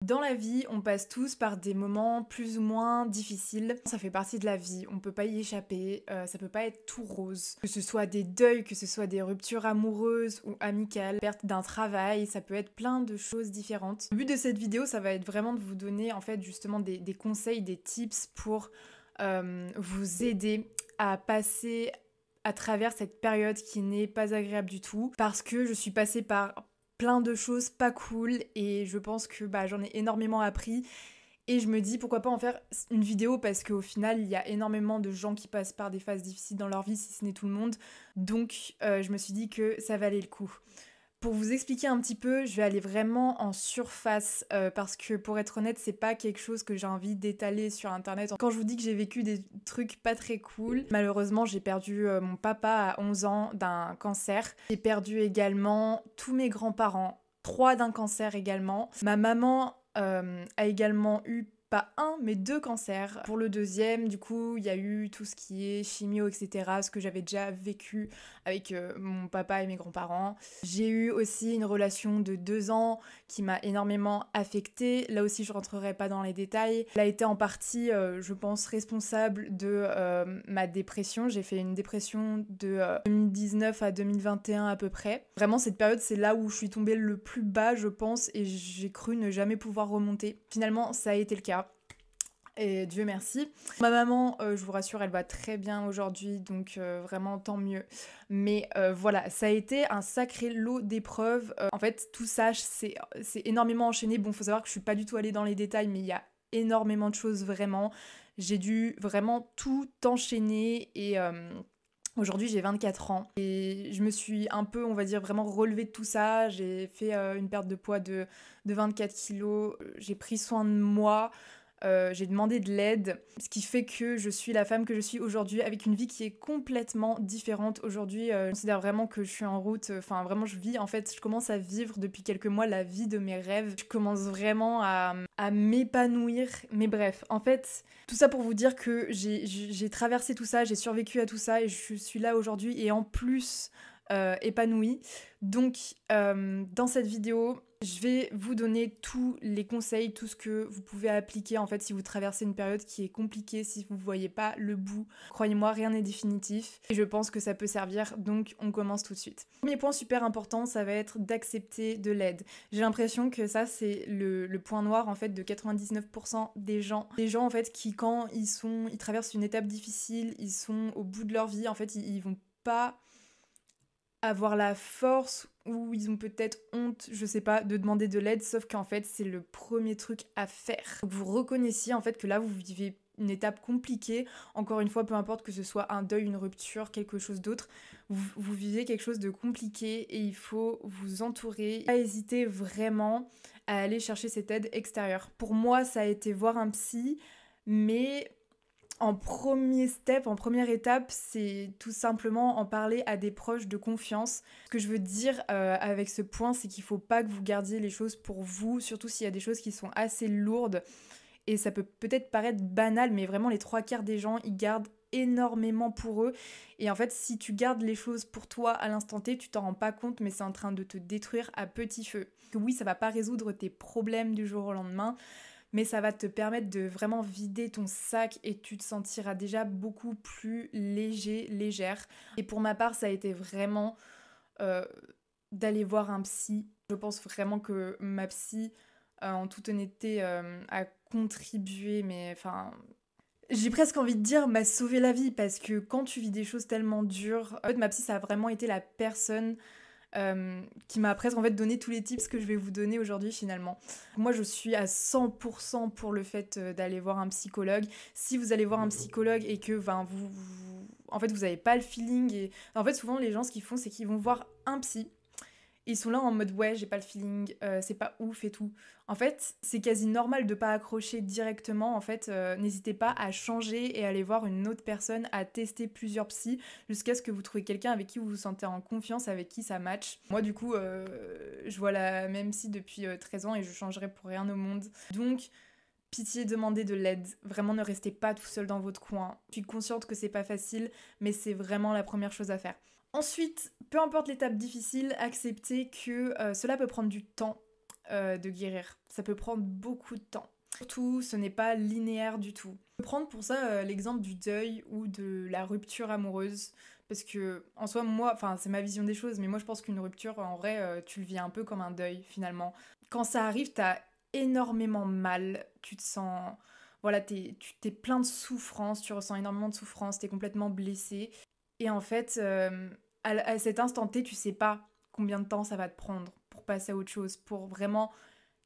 Dans la vie, on passe tous par des moments plus ou moins difficiles. Ça fait partie de la vie, on peut pas y échapper, ça peut pas être tout rose. Que ce soit des deuils, que ce soit des ruptures amoureuses ou amicales, perte d'un travail, ça peut être plein de choses différentes. Le but de cette vidéo, ça va être vraiment de vous donner en fait justement des conseils, des tips pour vous aider à passer à travers cette période qui n'est pas agréable du tout, parce que je suis passée par plein de choses pas cool et je pense que j'en ai énormément appris et je me dis pourquoi pas en faire une vidéo parce qu'au final il y a énormément de gens qui passent par des phases difficiles dans leur vie si ce n'est tout le monde, donc je me suis dit que ça valait le coup. Pour vous expliquer un petit peu, je vais aller vraiment en surface parce que pour être honnête, c'est pas quelque chose que j'ai envie d'étaler sur internet. Quand je vous dis que j'ai vécu des trucs pas très cool, malheureusement j'ai perdu mon papa à 11 ans d'un cancer. J'ai perdu également tous mes grands-parents, 3 d'un cancer également. Ma maman a également eu pas un, mais 2 cancers. Pour le deuxième, du coup, il y a eu tout ce qui est chimio, etc. Ce que j'avais déjà vécu avec mon papa et mes grands-parents. J'ai eu aussi une relation de 2 ans qui m'a énormément affectée. Là aussi, je rentrerai pas dans les détails. Elle a été en partie, je pense, responsable de ma dépression. J'ai fait une dépression de 2019 à 2021 à peu près. Vraiment, cette période, c'est là où je suis tombée le plus bas, je pense, et j'ai cru ne jamais pouvoir remonter. Finalement, ça a été le cas. Et Dieu merci. Ma maman, je vous rassure, elle va très bien aujourd'hui, donc vraiment tant mieux. Mais voilà, ça a été un sacré lot d'épreuves. En fait, tout ça, c'est énormément enchaîné. Bon, faut savoir que je suis pas du tout allée dans les détails, mais il y a énormément de choses vraiment. J'ai dû vraiment tout enchaîner et aujourd'hui j'ai 24 ans et je me suis un peu, on va dire, vraiment relevée de tout ça. J'ai fait une perte de poids de 24 kilos, j'ai pris soin de moi. J'ai demandé de l'aide, ce qui fait que je suis la femme que je suis aujourd'hui avec une vie qui est complètement différente. Aujourd'hui, je considère vraiment que je suis en route, enfin vraiment je vis, en fait, je commence à vivre depuis quelques mois la vie de mes rêves. Je commence vraiment à m'épanouir, mais bref, en fait, tout ça pour vous dire que j'ai traversé tout ça, j'ai survécu à tout ça et je suis là aujourd'hui et en plus épanouie. Donc, dans cette vidéo, je vais vous donner tous les conseils, tout ce que vous pouvez appliquer en fait si vous traversez une période qui est compliquée, si vous voyez pas le bout. Croyez-moi, rien n'est définitif et je pense que ça peut servir, donc on commence tout de suite. Premier point super important, ça va être d'accepter de l'aide. J'ai l'impression que ça c'est le point noir en fait de 99% des gens. Des gens en fait qui quand ils traversent une étape difficile, ils sont au bout de leur vie, en fait ils vont pas avoir la force ou ils ont peut-être honte, je sais pas, de demander de l'aide, sauf qu'en fait c'est le premier truc à faire. Vous reconnaissiez en fait que là vous vivez une étape compliquée, encore une fois peu importe que ce soit un deuil, une rupture, quelque chose d'autre, vous vivez quelque chose de compliqué et il faut vous entourer, pas hésiter vraiment à aller chercher cette aide extérieure. Pour moi ça a été voir un psy, mais en premier step, en première étape, c'est tout simplement en parler à des proches de confiance. Ce que je veux dire avec ce point, c'est qu'il faut pas que vous gardiez les choses pour vous, surtout s'il y a des choses qui sont assez lourdes. Et ça peut peut-être paraître banal, mais vraiment les 3 quarts des gens, ils gardent énormément pour eux. Et en fait, si tu gardes les choses pour toi à l'instant T, tu t'en rends pas compte, mais c'est en train de te détruire à petit feu. Oui, ça va pas résoudre tes problèmes du jour au lendemain, mais ça va te permettre de vraiment vider ton sac et tu te sentiras déjà beaucoup plus léger, légère. Et pour ma part, ça a été vraiment euh, d'aller voir un psy. Je pense vraiment que ma psy, en toute honnêteté, a contribué, mais enfin... J'ai presque envie de dire m'a sauvé la vie parce que quand tu vis des choses tellement dures, en fait ma psy ça a vraiment été la personne qui m'a presque en fait donné tous les tips que je vais vous donner aujourd'hui finalement. Moi je suis à 100% pour le fait d'aller voir un psychologue. Si vous allez voir un psychologue et que en fait vous n'avez pas le feeling et en fait souvent les gens ce qu'ils font c'est qu'ils vont voir un psy. Ils sont là en mode ouais j'ai pas le feeling, c'est pas ouf et tout. En fait c'est quasi normal de pas accrocher directement, en fait n'hésitez pas à changer et aller voir une autre personne, à tester plusieurs psys jusqu'à ce que vous trouviez quelqu'un avec qui vous vous sentez en confiance, avec qui ça match. Moi du coup je vois la même psy depuis 13 ans et je changerai pour rien au monde. Donc pitié, demandez de l'aide. Vraiment, ne restez pas tout seul dans votre coin. Je suis consciente que c'est pas facile, mais c'est vraiment la première chose à faire. Ensuite, peu importe l'étape difficile, acceptez que cela peut prendre du temps. de guérir. Ça peut prendre beaucoup de temps. Surtout, ce n'est pas linéaire du tout. Je peux prendre pour ça l'exemple du deuil ou de la rupture amoureuse. Parce que, en soi, moi, enfin, c'est ma vision des choses, mais moi, je pense qu'une rupture, en vrai, tu le vis un peu comme un deuil, finalement. Quand ça arrive, t'as énormément mal. Tu te sens... Voilà, t'es plein de souffrance, tu ressens énormément de souffrance, t'es complètement blessé. Et en fait, à cet instant T, tu sais pas combien de temps ça va te prendre pour passer à autre chose, pour vraiment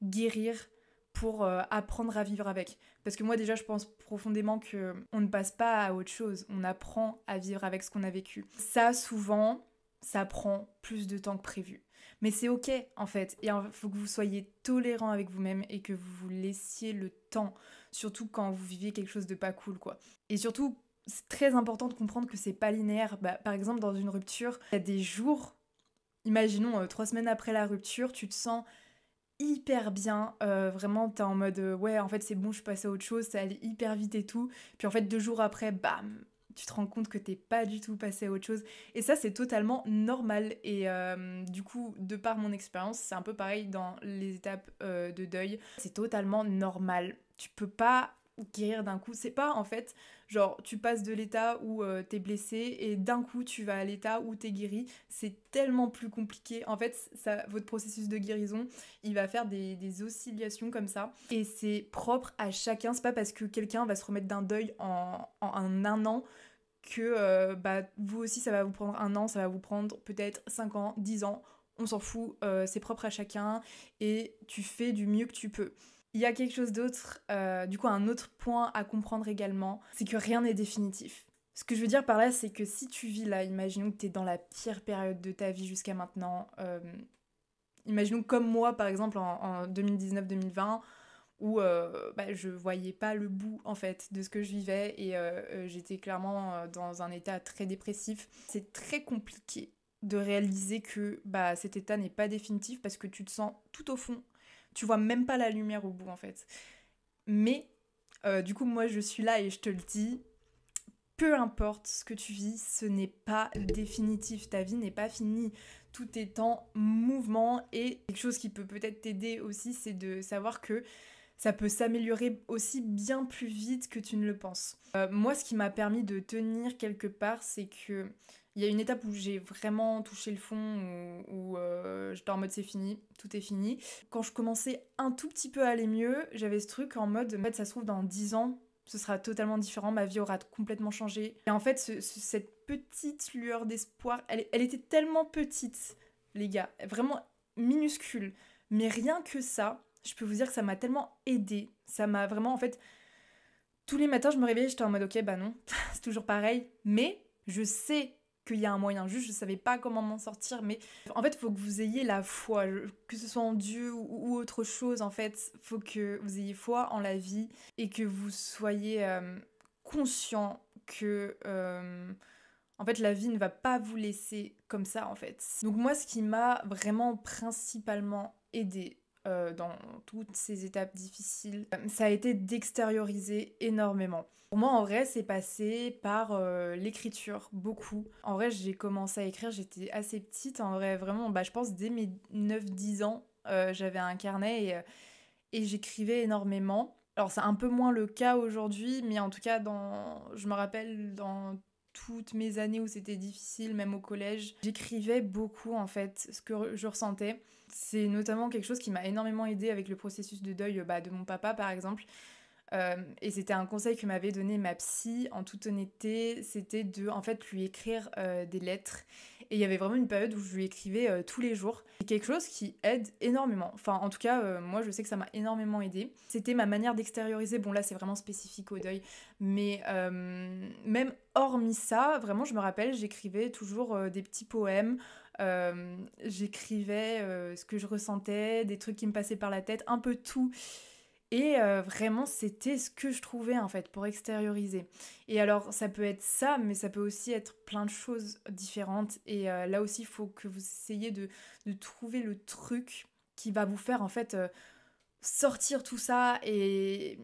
guérir, pour apprendre à vivre avec. Parce que moi déjà je pense profondément que on ne passe pas à autre chose, on apprend à vivre avec ce qu'on a vécu. Ça souvent, ça prend plus de temps que prévu. Mais c'est ok en fait, et il faut que vous soyez tolérant avec vous-même et que vous vous laissiez le temps, surtout quand vous vivez quelque chose de pas cool quoi. Et surtout, c'est très important de comprendre que c'est pas linéaire. Bah, par exemple dans une rupture, il y a des jours, imaginons 3 semaines après la rupture, tu te sens hyper bien, vraiment t'es en mode ouais en fait c'est bon je suis passée à autre chose, ça allait hyper vite et tout, puis en fait 2 jours après bam tu te rends compte que t'es pas du tout passé à autre chose et ça c'est totalement normal et du coup de par mon expérience c'est un peu pareil dans les étapes de deuil, c'est totalement normal, tu peux pas guérir d'un coup, c'est pas en fait genre tu passes de l'état où t'es blessé et d'un coup tu vas à l'état où t'es guéri, c'est tellement plus compliqué en fait ça, votre processus de guérison il va faire des oscillations comme ça. Et c'est propre à chacun. C'est pas parce que quelqu'un va se remettre d'un deuil en un an que bah, vous aussi ça va vous prendre un an, ça va vous prendre peut-être 5 ans, 10 ans. On s'en fout, c'est propre à chacun et tu fais du mieux que tu peux. Il y a quelque chose d'autre, du coup un autre point à comprendre également, c'est que rien n'est définitif. Ce que je veux dire par là, c'est que si tu vis là, imaginons que t'es dans la pire période de ta vie jusqu'à maintenant, imaginons comme moi par exemple en 2019-2020 où bah, je voyais pas le bout en fait de ce que je vivais et j'étais clairement dans un état très dépressif. C'est très compliqué de réaliser que bah, cet état n'est pas définitif parce que tu te sens tout au fond, tu vois même pas la lumière au bout en fait. Mais du coup moi je suis là et je te le dis, peu importe ce que tu vis, ce n'est pas définitif. Ta vie n'est pas finie. Tout est en mouvement et quelque chose qui peut peut-être t'aider aussi, c'est de savoir que ça peut s'améliorer aussi bien plus vite que tu ne le penses. Moi, ce qui m'a permis de tenir quelque part, c'est que il y a une étape où j'ai vraiment touché le fond, où j'étais en mode c'est fini, tout est fini. Quand je commençais un tout petit peu à aller mieux, j'avais ce truc en mode, en fait, ça se trouve dans 10 ans, ce sera totalement différent, ma vie aura complètement changé. Et en fait, cette petite lueur d'espoir, elle était tellement petite, les gars, vraiment minuscule. Mais rien que ça, je peux vous dire que ça m'a tellement aidée. Ça m'a vraiment, en fait, tous les matins, je me réveillais, j'étais en mode, ok, bah non, c'est toujours pareil. Mais je sais qu'il y a un moyen, juste je savais pas comment m'en sortir. Mais en fait, il faut que vous ayez la foi, que ce soit en Dieu ou autre chose, en fait. Faut que vous ayez foi en la vie et que vous soyez conscient que... en fait, la vie ne va pas vous laisser comme ça, en fait. Donc moi, ce qui m'a vraiment principalement aidée dans toutes ces étapes difficiles, ça a été d'extérioriser énormément. Pour moi, en vrai, c'est passé par l'écriture, beaucoup. En vrai, j'ai commencé à écrire, j'étais assez petite. En vrai, vraiment, bah, je pense dès mes 9-10 ans, j'avais un carnet et j'écrivais énormément. Alors, c'est un peu moins le cas aujourd'hui, mais en tout cas, je me rappelle dans toutes mes années où c'était difficile, même au collège, j'écrivais beaucoup en fait ce que je ressentais. C'est notamment quelque chose qui m'a énormément aidée avec le processus de deuil bah, de mon papa par exemple. Et c'était un conseil que m'avait donné ma psy, en toute honnêteté, c'était de en fait lui écrire des lettres. Et il y avait vraiment une période où je lui écrivais tous les jours. C'est quelque chose qui aide énormément. Enfin, en tout cas, moi je sais que ça m'a énormément aidé. C'était ma manière d'extérioriser. Bon, là c'est vraiment spécifique au deuil. Mais même hormis ça, vraiment, je me rappelle, j'écrivais toujours des petits poèmes. J'écrivais ce que je ressentais, des trucs qui me passaient par la tête, un peu tout. Et vraiment, c'était ce que je trouvais en fait pour extérioriser. Et alors, ça peut être ça, mais ça peut aussi être plein de choses différentes. Et là aussi, il faut que vous essayiez de trouver le truc qui va vous faire en fait sortir tout ça. Et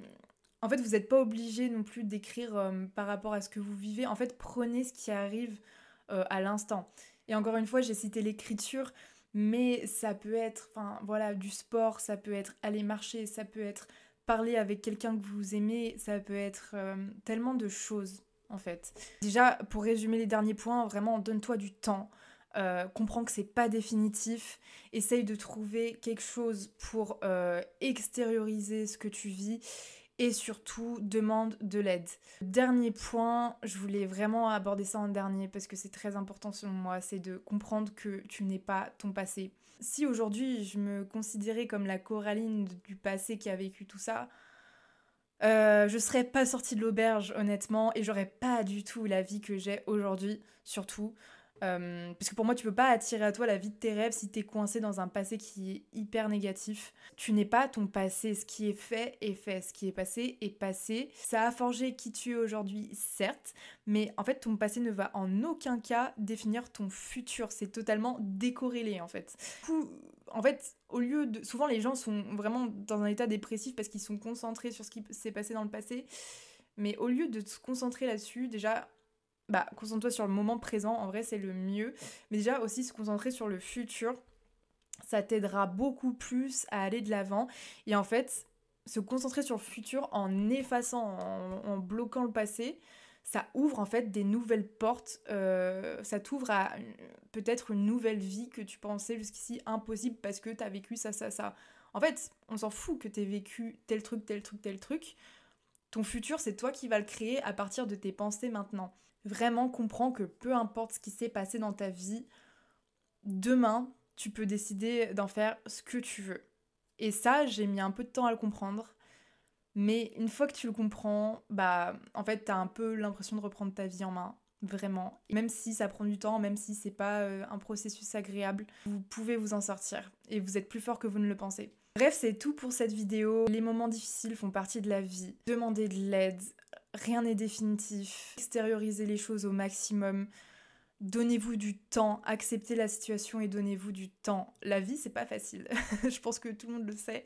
en fait, vous n'êtes pas obligé non plus d'écrire par rapport à ce que vous vivez. En fait, prenez ce qui arrive à l'instant. Et encore une fois, j'ai cité l'écriture. mais ça peut être, enfin voilà, du sport, ça peut être aller marcher, ça peut être parler avec quelqu'un que vous aimez, ça peut être tellement de choses en fait. Déjà, pour résumer les derniers points, vraiment donne-toi du temps. Comprends que c'est pas définitif, essaye de trouver quelque chose pour extérioriser ce que tu vis et surtout demande de l'aide. Dernier point, je voulais vraiment aborder ça en dernier parce que c'est très important selon moi, c'est de comprendre que tu n'es pas ton passé. Si aujourd'hui je me considérais comme la Coraline du passé qui a vécu tout ça, je serais pas sortie de l'auberge honnêtement et j'aurais pas du tout la vie que j'ai aujourd'hui, surtout. Parce que pour moi, tu peux pas attirer à toi la vie de tes rêves si t'es coincé dans un passé qui est hyper négatif. Tu n'es pas ton passé. Ce qui est fait est fait. Ce qui est passé est passé. Ça a forgé qui tu es aujourd'hui, certes, mais en fait, ton passé ne va en aucun cas définir ton futur. C'est totalement décorrélé, en fait. Du coup, en fait, au lieu de... Souvent, les gens sont vraiment dans un état dépressif parce qu'ils sont concentrés sur ce qui s'est passé dans le passé. Mais au lieu de se concentrer là-dessus, déjà, bah, concentre-toi sur le moment présent, en vrai c'est le mieux. Mais déjà aussi se concentrer sur le futur, ça t'aidera beaucoup plus à aller de l'avant. Et en fait, se concentrer sur le futur en effaçant, en bloquant le passé, ça ouvre en fait des nouvelles portes, ça t'ouvre à peut-être une nouvelle vie que tu pensais jusqu'ici impossible parce que t'as vécu ça, ça, ça. En fait, on s'en fout que t'aies vécu tel truc, tel truc, tel truc. Ton futur, c'est toi qui vas le créer à partir de tes pensées maintenant. Vraiment comprends que peu importe ce qui s'est passé dans ta vie, demain, tu peux décider d'en faire ce que tu veux. Et ça, j'ai mis un peu de temps à le comprendre. Mais une fois que tu le comprends, bah, en fait, t'as un peu l'impression de reprendre ta vie en main. Vraiment. Même si ça prend du temps, même si c'est pas un processus agréable, vous pouvez vous en sortir. Et vous êtes plus fort que vous ne le pensez. Bref, c'est tout pour cette vidéo. Les moments difficiles font partie de la vie. Demandez de l'aide. Rien n'est définitif. Extériorisez les choses au maximum. Donnez-vous du temps, acceptez la situation et donnez-vous du temps. La vie, c'est pas facile. Je pense que tout le monde le sait.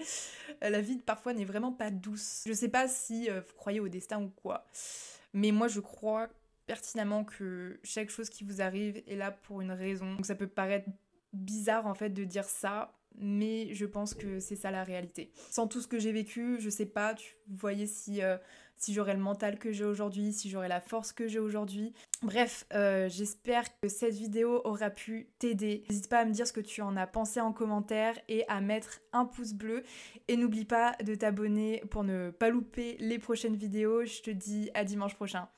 La vie, parfois, n'est vraiment pas douce. Je sais pas si vous croyez au destin ou quoi, mais moi, je crois pertinemment que chaque chose qui vous arrive est là pour une raison. Donc ça peut paraître bizarre, en fait, de dire ça, mais je pense que c'est ça la réalité. Sans tout ce que j'ai vécu, je sais pas, vous voyez si j'aurais le mental que j'ai aujourd'hui, si j'aurais la force que j'ai aujourd'hui. Bref, j'espère que cette vidéo aura pu t'aider. N'hésite pas à me dire ce que tu en as pensé en commentaire et à mettre un pouce bleu. Et n'oublie pas de t'abonner pour ne pas louper les prochaines vidéos. Je te dis à dimanche prochain.